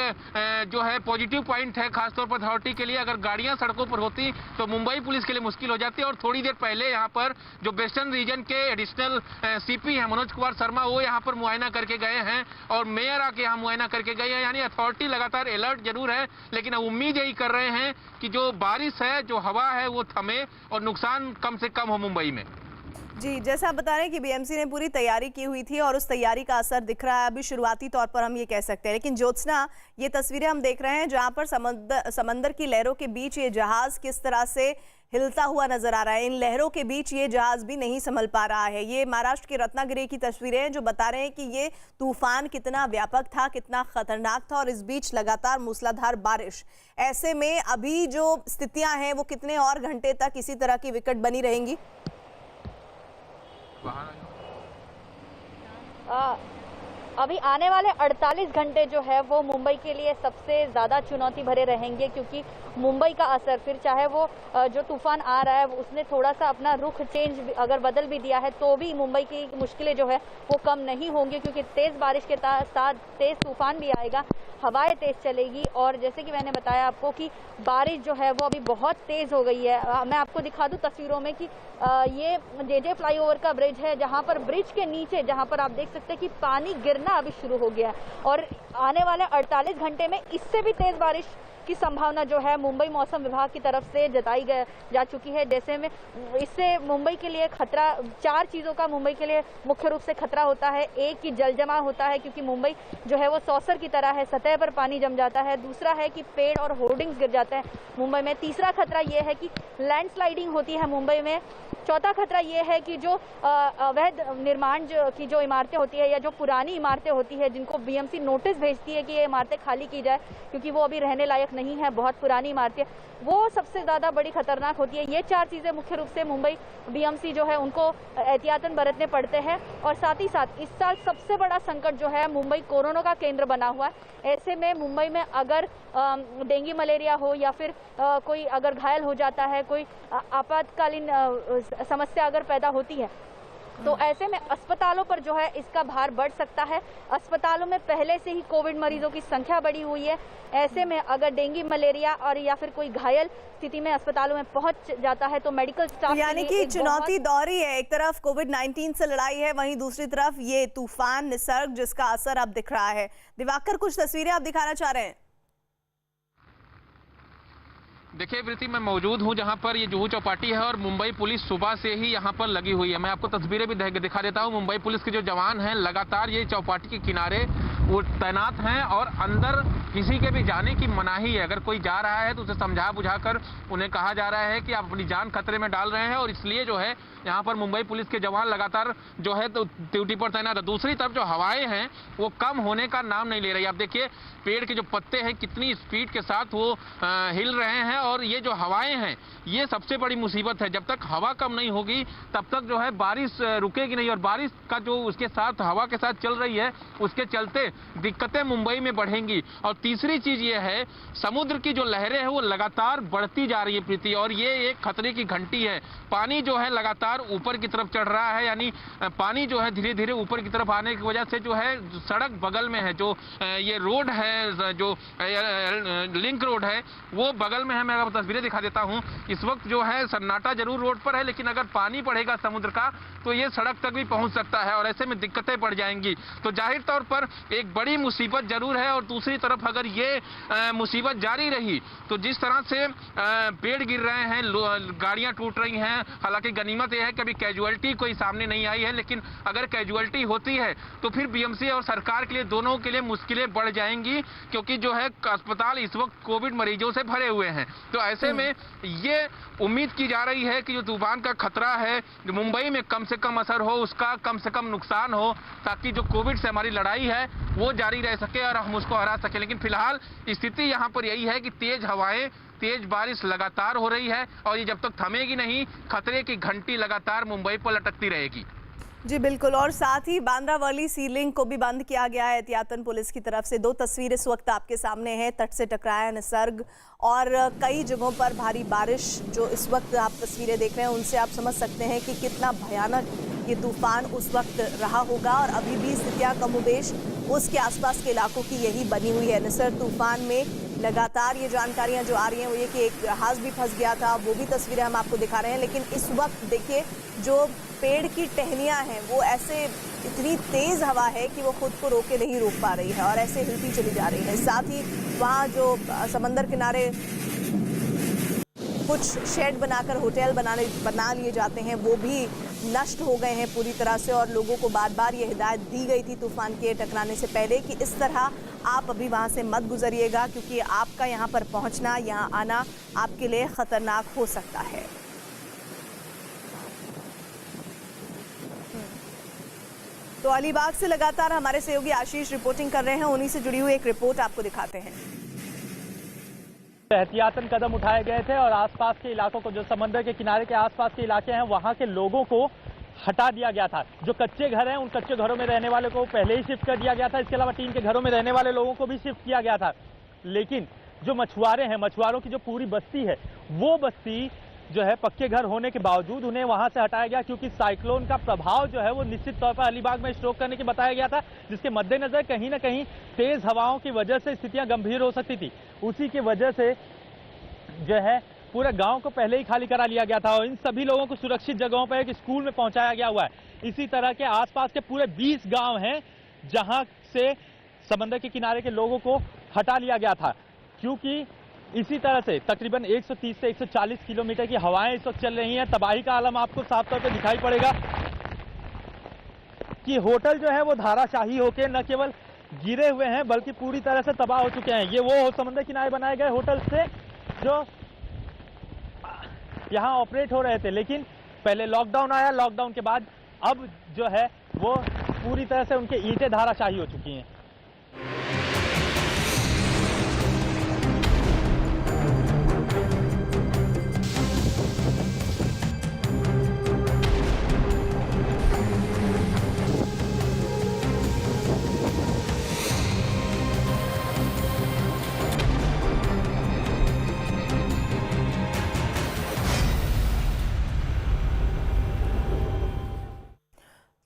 जो है पॉजिटिव पॉइंट है खासतौर पर अथॉरिटी के लिए। अगर गाड़ियां सड़कों पर होती तो मुंबई पुलिस के लिए मुश्किल हो जाती। और थोड़ी देर पहले यहाँ पर जो वेस्टर्न रीजन के एडिशनल सीपी हैं मनोज कुमार शर्मा, वो यहाँ पर मुआयना करके गए हैं और मेयर आके यहाँ मुआयना करके गए हैं। यानी अथॉरिटी लगातार अलर्ट जरूर है, लेकिन उम्मीद यही कर रहे हैं कि जो बारिश है, जो हवा है वो थमे और नुकसान कम से कम हो मुंबई में। जी, जैसा आप बता रहे हैं कि बीएमसी ने पूरी तैयारी की हुई थी और उस तैयारी का असर दिख रहा है अभी शुरुआती तौर पर, हम ये कह सकते हैं। लेकिन ज्योत्सना, ये तस्वीरें हम देख रहे हैं जहां पर समंदर की लहरों के बीच ये जहाज किस तरह से हिलता हुआ नजर आ रहा है। इन लहरों के बीच ये जहाज भी नहीं संभल पा रहा है। ये महाराष्ट्र के रत्नागिरी की तस्वीरें हैं जो बता रहे हैं कि ये तूफान कितना व्यापक था, कितना खतरनाक था और इस बीच लगातार मूसलाधार बारिश। ऐसे में अभी जो स्थितियां हैं वो कितने और घंटे तक इसी तरह की विकट बनी रहेंगी? अभी आने वाले 48 घंटे जो है वो मुंबई के लिए सबसे ज़्यादा चुनौती भरे रहेंगे, क्योंकि मुंबई का असर, फिर चाहे वो जो तूफान आ रहा है उसने थोड़ा सा अपना रुख चेंज अगर बदल भी दिया है तो भी मुंबई की मुश्किलें जो है वो कम नहीं होंगी, क्योंकि तेज़ बारिश के साथ तेज़ तूफान भी आएगा, हवाएं तेज़ चलेगी। और जैसे कि मैंने बताया आपको कि बारिश जो है वो अभी बहुत तेज़ हो गई है। मैं आपको दिखा दूं तस्वीरों में कि ये जेजे फ्लाईओवर का ब्रिज है, जहां पर ब्रिज के नीचे जहां पर आप देख सकते हैं कि पानी गिरना अभी शुरू हो गया है और आने वाले 48 घंटे में इससे भी तेज़ बारिश की संभावना जो है मुंबई मौसम विभाग की तरफ से जताई जा चुकी है। जैसे में इससे मुंबई के लिए खतरा, 4 चीज़ों का मुंबई के लिए मुख्य रूप से खतरा होता है। एक कि जल जमाव होता है, क्योंकि मुंबई जो है वो सौसर की तरह है, सतह पर पानी जम जाता है। दूसरा है कि पेड़ और होर्डिंग्स गिर जाते हैं मुंबई में। तीसरा खतरा ये है कि लैंडस्लाइडिंग होती है मुंबई में। चौथा खतरा ये है कि जो अवैध निर्माण की जो इमारतें होती है या जो पुरानी इमारतें होती है, जिनको बीएमसी नोटिस भेजती है कि ये इमारतें खाली की जाए क्योंकि वो अभी रहने लायक नहीं है, बहुत पुरानी इमारतें, वो सबसे ज़्यादा बड़ी खतरनाक होती है। ये 4 चीज़ें मुख्य रूप से मुंबई बीएमसी जो है उनको एहतियातन बरतने पड़ते हैं। और साथ ही साथ इस साल सबसे बड़ा संकट जो है, मुंबई कोरोना का केंद्र बना हुआ है। ऐसे में मुंबई में अगर डेंगू मलेरिया हो या फिर कोई अगर घायल हो जाता है, कोई आपातकालीन समस्या अगर पैदा होती है, तो ऐसे में अस्पतालों पर जो है इसका भार बढ़ सकता है। अस्पतालों में पहले से ही कोविड मरीजों की संख्या बढ़ी हुई है। ऐसे में अगर डेंगू मलेरिया और या फिर कोई घायल स्थिति में अस्पतालों में पहुंच जाता है तो मेडिकल स्टाफ यानी कि चुनौती दौरी है। एक तरफ कोविड-19 से लड़ाई है, वहीं दूसरी तरफ ये तूफान निसर्ग जिसका असर अब दिख रहा है। दिवाकर, कुछ तस्वीरें आप दिखाना चाह रहे हैं? देखिए प्रीति, मैं मौजूद हूं जहां पर ये जुहू चौपाटी है और मुंबई पुलिस सुबह से ही यहां पर लगी हुई है। मैं आपको तस्वीरें भी दिखा देता हूं। मुंबई पुलिस के जो जवान हैं लगातार ये चौपाटी के किनारे वो तैनात हैं और अंदर किसी के भी जाने की मनाही है। अगर कोई जा रहा है तो उसे समझा बुझाकर उन्हें कहा जा रहा है कि आप अपनी जान खतरे में डाल रहे हैं, और इसलिए जो है यहाँ पर मुंबई पुलिस के जवान लगातार जो है तो ड्यूटी पर तैनात है। दूसरी तरफ जो हवाएं हैं वो कम होने का नाम नहीं ले रही। आप देखिए पेड़ के जो पत्ते हैं कितनी स्पीड के साथ वो हिल रहे हैं, और ये जो हवाएं हैं ये सबसे बड़ी मुसीबत है। जब तक हवा कम नहीं होगी तब तक जो है बारिश रुकेगी नहीं, और बारिश का जो उसके साथ हवा के साथ चल रही है उसके चलते दिक्कतें मुंबई में बढ़ेंगी। और तीसरी चीज ये है, समुद्र की जो लहरें हैं वो लगातार बढ़ती जा रही है प्रीति, और ये एक खतरे की घंटी है। पानी जो है लगातार ऊपर की तरफ चढ़ रहा है, यानी पानी जो है धीरे धीरे ऊपर की तरफ आने की वजह से जो है सड़क बगल में है, जो ये रोड है, जो लिंक रोड है वो बगल में है। मैं आपको तस्वीरें दिखा देता हूं। इस वक्त जो है सन्नाटा जरूर रोड पर है, लेकिन अगर पानी बढ़ेगा समुद्र का तो ये सड़क तक भी पहुंच सकता है, और ऐसे में दिक्कतें बढ़ जाएंगी। तो जाहिर तौर पर एक बड़ी मुसीबत जरूर है। और दूसरी तरफ अगर ये मुसीबत जारी रही तो जिस तरह से पेड़ गिर रहे हैं, गाड़ियां टूट रही हैं, हालांकि गनीमत यह है कि अभी कैजुअलिटी कोई सामने नहीं आई है, लेकिन अगर कैजुअलिटी होती है तो फिर बीएमसी और सरकार के लिए, दोनों के लिए मुश्किलें बढ़ जाएंगी, क्योंकि जो है अस्पताल इस वक्त कोविड मरीजों से भरे हुए हैं। तो ऐसे में ये उम्मीद की जा रही है कि जो तूफान का खतरा है जो मुंबई में कम से कम असर हो, उसका कम से कम नुकसान हो, ताकि जो कोविड से हमारी लड़ाई है वो जारी रह सके और हम उसको हरा सके। लेकिन फिलहाल स्थिति यहाँ पर यही है कि तेज हवाएं, तेज बारिश लगातार हो रही है, और ये जब तक थमेगी नहीं, खतरे की घंटी लगातार मुंबई पर लटकती रहेगी। जी बिल्कुल, और साथ ही बांद्रावली सी लिंक को भी बंद किया गया है एहतियातन पुलिस की तरफ से। 2 तस्वीरें इस वक्त आपके सामने हैं, तट से टकराया निसर्ग और कई जगहों पर भारी बारिश। जो इस वक्त आप तस्वीरें देख रहे हैं उनसे आप समझ सकते हैं कि कितना भयानक ये तूफान उस वक्त रहा होगा, और अभी भी स्थितियाँ कमोबेश उसके आसपास के इलाकों की यही बनी हुई है। निसर्ग तूफान में लगातार ये जानकारियां जो आ रही हैं वो ये कि एक जहाज भी फंस गया था, वो भी तस्वीरें हम आपको दिखा रहे हैं। लेकिन इस वक्त देखिए जो पेड़ की टहनियां हैं वो ऐसे, इतनी तेज हवा है कि वो खुद को रोके नहीं रोक पा रही है और ऐसे हिलती चली जा रही है। साथ ही वहाँ जो समंदर किनारे कुछ शेड बनाकर होटल बना लिए जाते हैं वो भी नष्ट हो गए हैं पूरी तरह से, और लोगों को बार बार ये हिदायत दी गई थी तूफान के टकराने से पहले कि इस तरह आप अभी वहाँ से मत गुजरिएगा, क्योंकि आपका यहाँ पर पहुँचना, यहाँ आना आपके लिए खतरनाक हो सकता है। तो अलीबाग से लगातार हमारे सहयोगी आशीष रिपोर्टिंग कर रहे हैं, उन्हीं से जुड़ी हुई एक रिपोर्ट आपको दिखाते हैं। एहतियातन कदम उठाए गए थे और आसपास के इलाकों को, जो समंदर के किनारे के आसपास के इलाके हैं, वहां के लोगों को हटा दिया गया था। जो कच्चे घर हैं उन कच्चे घरों में रहने वाले को पहले ही शिफ्ट कर दिया गया था। इसके अलावा टीन के घरों में रहने वाले लोगों को भी शिफ्ट किया गया था। लेकिन जो मछुआरे हैं, मछुआरों की जो पूरी बस्ती है, वो बस्ती जो है पक्के घर होने के बावजूद उन्हें वहां से हटाया गया, क्योंकि साइक्लोन का प्रभाव जो है वो निश्चित तौर पर अलीबाग में स्ट्रोक करने की बताया गया था, जिसके मद्देनजर कहीं ना कहीं तेज हवाओं की वजह से स्थितियां गंभीर हो सकती थी। उसी की वजह से जो है पूरे गांव को पहले ही खाली करा लिया गया था और इन सभी लोगों को सुरक्षित जगहों पर एक स्कूल में पहुंचाया गया हुआ है। इसी तरह के आसपास के पूरे 20 गांव हैं जहां से समंदर के किनारे के लोगों को हटा लिया गया था, क्योंकि इसी तरह से तकरीबन 130 से 140 किलोमीटर की हवाएं इस वक्त चल रही हैं। तबाही का आलम आपको साफ तौर पे दिखाई पड़ेगा कि होटल जो है वो धाराशाही होके न केवल गिरे हुए हैं बल्कि पूरी तरह से तबाह हो चुके हैं। ये वो समुद्र किनारे बनाए गए होटल थे जो यहाँ ऑपरेट हो रहे थे, लेकिन पहले लॉकडाउन आया, लॉकडाउन के बाद अब जो है वो पूरी तरह से उनके ईंटें धाराशाही हो चुकी हैं।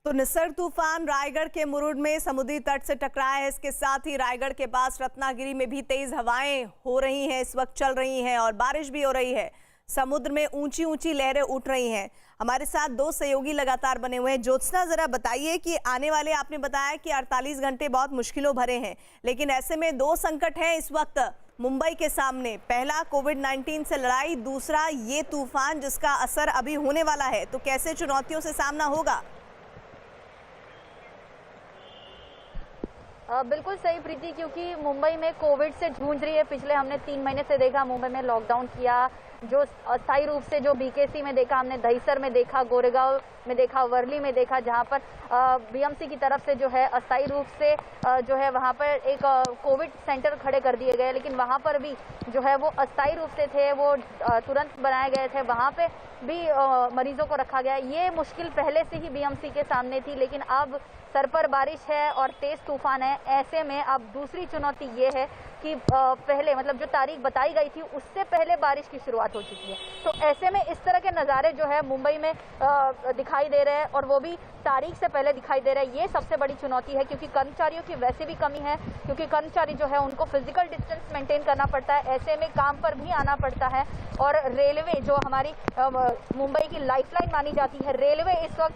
तो निसर्ग तूफान रायगढ़ के मुरुड में समुद्री तट से टकराया है। इसके साथ ही रायगढ़ के पास रत्नागिरी में भी तेज हवाएं हो रही हैं, इस वक्त चल रही हैं और बारिश भी हो रही है। समुद्र में ऊंची ऊंची लहरें उठ रही हैं। हमारे साथ दो सहयोगी लगातार बने हुए हैं। ज्योत्सना, जरा बताइए कि आने वाले, आपने बताया कि 48 घंटे बहुत मुश्किलों भरे हैं, लेकिन ऐसे में दो संकट हैं इस वक्त मुंबई के सामने। पहला कोविड-19 से लड़ाई, दूसरा ये तूफान जिसका असर अभी होने वाला है। तो कैसे चुनौतियों से सामना होगा? बिल्कुल सही प्रीति, क्योंकि मुंबई में कोविड से जूझ रही है। पिछले हमने 3 महीने से देखा, मुंबई में लॉकडाउन किया, जो अस्थायी रूप से जो बीकेसी में देखा हमने, दहिसर में देखा, गोरेगांव में देखा, वर्ली में देखा, जहां पर बीएमसी की तरफ से जो है अस्थायी रूप से जो है वहां पर एक कोविड सेंटर खड़े कर दिए गए, लेकिन वहां पर भी जो है वो अस्थायी रूप से थे, वो तुरंत बनाए गए थे, वहां पे भी मरीजों को रखा गया। ये मुश्किल पहले से ही बीएमसी के सामने थी, लेकिन अब सर पर बारिश है और तेज तूफान है। ऐसे में अब दूसरी चुनौती ये है कि पहले, मतलब जो तारीख बताई गई थी उससे पहले बारिश की शुरुआत हो चुकी है। तो ऐसे में इस तरह के नज़ारे जो है मुंबई में दिखाई दे रहे हैं, और वो भी तारीख से पहले दिखाई दे रहा है। ये सबसे बड़ी चुनौती है, क्योंकि कर्मचारियों की वैसे भी कमी है, क्योंकि कर्मचारी जो है उनको फिजिकल डिस्टेंस मेंटेन करना पड़ता है, ऐसे में काम पर भी आना पड़ता है। और रेलवे जो हमारी मुंबई की लाइफलाइन मानी जाती है, रेलवे इस वक्त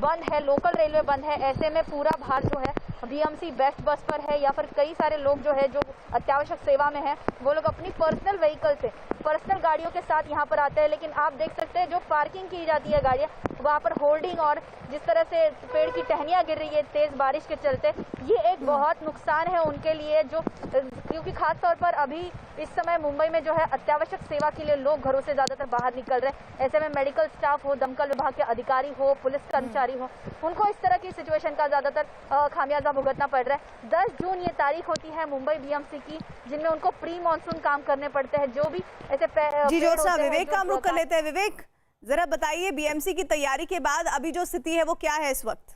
बंद है, लोकल रेलवे बंद है। ऐसे में पूरा भार जो है बीएमसी बेस्ट बस पर है, या फिर कई सारे लोग जो है जो अत्यावश्यक सेवा में है वो लोग अपनी पर्सनल व्हीकल से, पर्सनल गाड़ियों के साथ यहाँ पर आते हैं। लेकिन आप देख सकते हैं जो पार्किंग की जाती है गाड़ियाँ, वहाँ पर होल्डिंग और जिस तरह से पेड़ की टहनियाँ गिर रही है तेज बारिश के चलते, ये एक बहुत नुकसान है उनके लिए, जो क्योंकि खास तौर पर अभी इस समय मुंबई में जो है अत्यावश्यक सेवा के लिए लोग घरों से ज्यादातर बाहर निकल रहे हैं। ऐसे में मेडिकल स्टाफ हो, दमकल विभाग के अधिकारी हो, पुलिस कर्मचारी हो, उनको इस तरह की सिचुएशन का ज्यादातर खामियाजा भुगतना पड़ रहा है। 10 जून ये तारीख होती है मुंबई बीएमसी की, जिनमें उनको प्री मानसून काम करने पड़ते हैं। जो भी ऐसे जी ज्योत्सना, विवेक का हम रुख कर लेते हैं। विवेक, जरा बताइए बीएमसी की तैयारी के बाद अभी जो स्थिति है वो क्या है इस वक्त?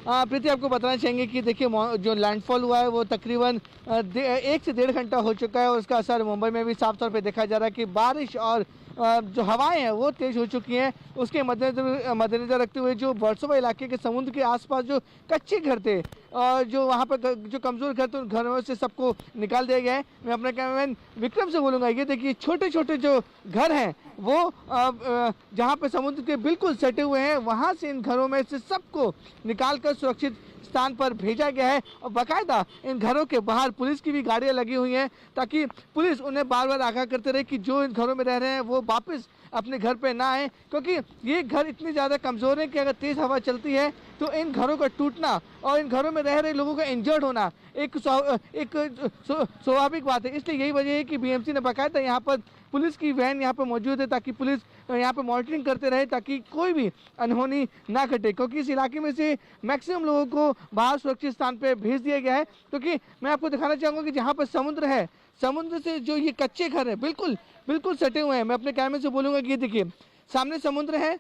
प्रीति, आपको बताना चाहेंगे कि देखिए जो लैंडफॉल हुआ है वो तकरीबन 1 से 1.5 घंटा हो चुका है, और उसका असर मुंबई में भी साफ तौर पे देखा जा रहा है कि बारिश और जो हवाएं हैं वो तेज हो चुकी हैं। उसके मद्देनजर रखते हुए जो वर्सोवा इलाके के समुद्र के आसपास जो कच्चे घर थे और जो वहाँ पर जो कमज़ोर घर थे, उन घरों से सबको निकाल दिया गया है। मैं अपने कैमरामैन विक्रम से बोलूँगा, ये देखिए छोटे छोटे जो घर हैं वो जहाँ पर समुद्र के बिल्कुल सटे हुए हैं, वहाँ से इन घरों में से सबको निकाल कर सुरक्षित स्थान पर भेजा गया है। और बाकायदा इन घरों के बाहर पुलिस की भी गाड़ियां लगी हुई हैं, ताकि पुलिस उन्हें बार बार आगाह करते रहे कि जो इन घरों में रह रहे हैं वो वापस अपने घर पे ना आए, क्योंकि ये घर इतने ज़्यादा कमज़ोर हैं कि अगर तेज़ हवा चलती है तो इन घरों का टूटना और इन घरों में रह रहे लोगों का इंजर्ड होना एक स्वाभाविक बात है। इसलिए यही वजह है कि बीएमसी ने बाकायदा यहाँ पर पुलिस की वैन यहाँ पर मौजूद है, ताकि पुलिस यहाँ पर मॉनिटरिंग करते रहे, ताकि कोई भी अनहोनी ना घटे, क्योंकि इस इलाके में से मैक्सिमम लोगों को बाहर सुरक्षित स्थान पर भेज दिया गया है। क्योंकि मैं आपको दिखाना चाहूँगा कि जहाँ पर समुद्र है, समुद्र से जो ये कच्चे घर हैं बिल्कुल बिल्कुल सटे हुए हैं। मैं अपने कैमरे से बोलूँगा कि ये देखिए सामने समुद्र है,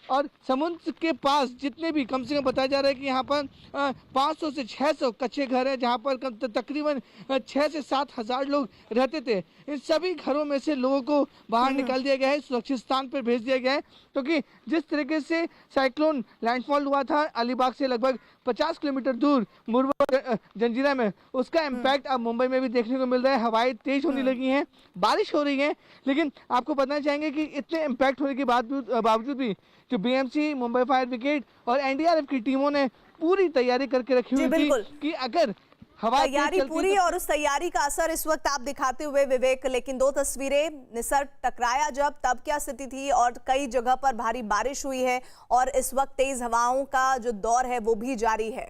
और समुद्र के पास जितने भी कम से कम बताया जा रहा है कि यहाँ पर 500 से 600 कच्चे घर हैं, जहाँ पर तकरीबन 6 से 7 हज़ार लोग रहते थे। इन सभी घरों में से लोगों को बाहर निकाल दिया गया है, सुरक्षित स्थान पर भेज दिया गया है, क्योंकि जिस तरीके से साइक्लोन लैंडफॉल हुआ था अलीबाग से लगभग 50 किलोमीटर दूर मुरबा जंजीरा में, उसका इम्पैक्ट अब मुंबई में भी देखने को मिल रहा है। हवाएं तेज होने लगी हैं, बारिश हो रही है, लेकिन आपको बताना चाहेंगे कि इतने इम्पैक्ट होने के बावजूद भी जो बीएमसी, मुंबई फायर ब्रिगेड और एनडीआरएफ की टीमों ने पूरी तैयारी करके रखी हुई थी कि अगर हवा तेज तैयारी चलती पूरी तो- और उस तैयारी का असर इस वक्त आप दिखाते हुए विवेक, लेकिन दो तस्वीरें, निसर्ग टकराया जब तब क्या स्थिति थी और कई जगह पर भारी बारिश हुई है और इस वक्त तेज हवाओं का जो दौर है वो भी जारी है।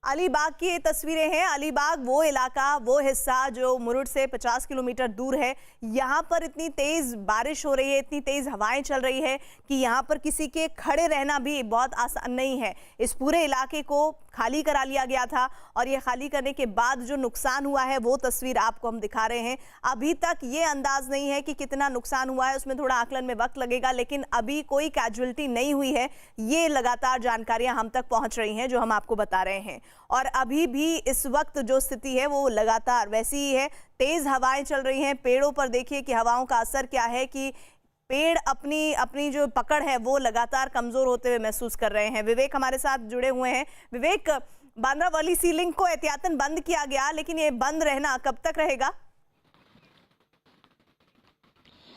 अलीबाग की ये तस्वीरें हैं। अलीबाग वो इलाका, वो हिस्सा जो मुरुड से 50 किलोमीटर दूर है। यहाँ पर इतनी तेज बारिश हो रही है, इतनी तेज हवाएं चल रही है कि यहाँ पर किसी के खड़े रहना भी बहुत आसान नहीं है। इस पूरे इलाके को खाली करा लिया गया था और ये खाली करने के बाद जो नुकसान हुआ है वो तस्वीर आपको हम दिखा रहे हैं। अभी तक ये अंदाज नहीं है कि कितना नुकसान हुआ है, उसमें थोड़ा आकलन में वक्त लगेगा, लेकिन अभी कोई कैजुअल्टी नहीं हुई है। ये लगातार जानकारियां हम तक पहुंच रही हैं जो हम आपको बता रहे हैं। और अभी भी इस वक्त जो स्थिति है वो लगातार वैसी ही है। तेज हवाएं चल रही हैं। पेड़ों पर देखिए कि हवाओं का असर क्या है कि पेड़ अपनी जो पकड़ है वो लगातार कमजोर होते हुए महसूस कर रहे हैं। विवेक हमारे साथ जुड़े हुए हैं। विवेक, बांद्रावली सी लिंक को एहतियातन बंद किया गया, लेकिन ये बंद रहना कब तक रहेगा?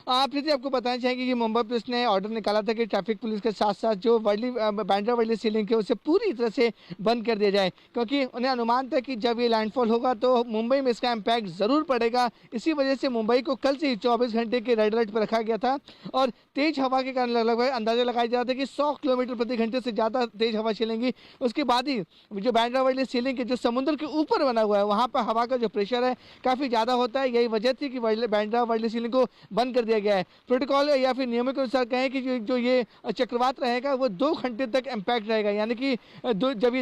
प्रीति, आपको बताना चाहेंगे कि मुंबई पुलिस ने ऑर्डर निकाला था कि ट्रैफिक पुलिस के साथ साथ जो बांद्रावली सी लिंक है उसे पूरी तरह से बंद कर दिया जाए, क्योंकि उन्हें अनुमान था कि जब ये लैंडफॉल होगा तो मुंबई में इसका इम्पैक्ट ज़रूर पड़ेगा। इसी वजह से मुंबई को कल से ही 24 घंटे के रेड अलर्ट पर रखा गया था और तेज हवा के कारण लगभग अंदाजा लगाया जा रहा था कि 100 किलोमीटर प्रति घंटे से ज़्यादा तेज हवा चलेंगी। उसके बाद ही जो बांद्रावली सी लिंक है जो समुद्र के ऊपर बना हुआ है वहाँ पर हवा का जो प्रेशर है काफ़ी ज़्यादा होता है। यही वजह थी कि बांद्रावली सी लिंक को बंद कर दिया गया है। प्रोटोकॉल या फिर नियमों के अनुसार कहें कि जो ये चक्रवात रहेगा वो 2 घंटे तक इम्पैक्ट रहेगा, यानी कि जब ये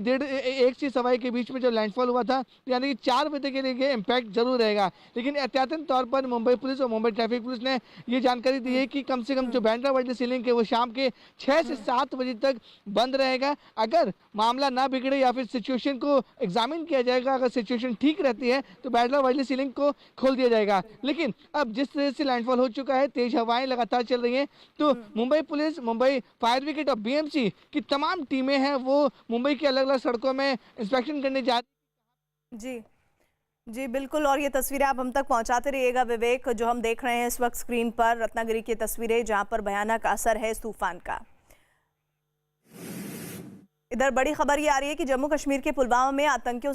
1 से 1:15 के बीच में जब लैंडफॉल हुआ था यानी कि 4 बजे के लिए इम्पैक्ट जरूर रहेगा। लेकिन एहतियातन तौर पर मुंबई पुलिस और मुंबई ट्रैफिक पुलिस ने ये जानकारी दी है कि कम से कम जो बांद्रावली सी लिंक है वो शाम के 6 से 7 बजे तक बंद रहेगा। अगर मामला ना बिगड़े या फिर सिचुएशन को एग्जामिन किया जाएगा, अगर सिचुएशन ठीक रहती है तो बांद्रावली सी लिंक को खोल दिया जाएगा। लेकिन अब जिस तरह से लैंडफॉल हो चुका है, तेज हवाएं लगातार चल रही हैं, तो Mumbai police, Mumbai fire brigade और बीएमसी की तमाम टीमें हैं वो मुंबई की अलग अलग सड़कों में इंस्पेक्शन करने जा रही। जी बिल्कुल, और ये तस्वीरें आप हम तक पहुंचाते रहिएगा विवेक। जो हम देख रहे हैं इस वक्त स्क्रीन पर रत्नागिरी की तस्वीरें जहां पर भयानक असर है इस तूफान का। इधर बड़ी खबर ये आ रही है कि जम्मू कश्मीर के पुलवामा में आतंकियों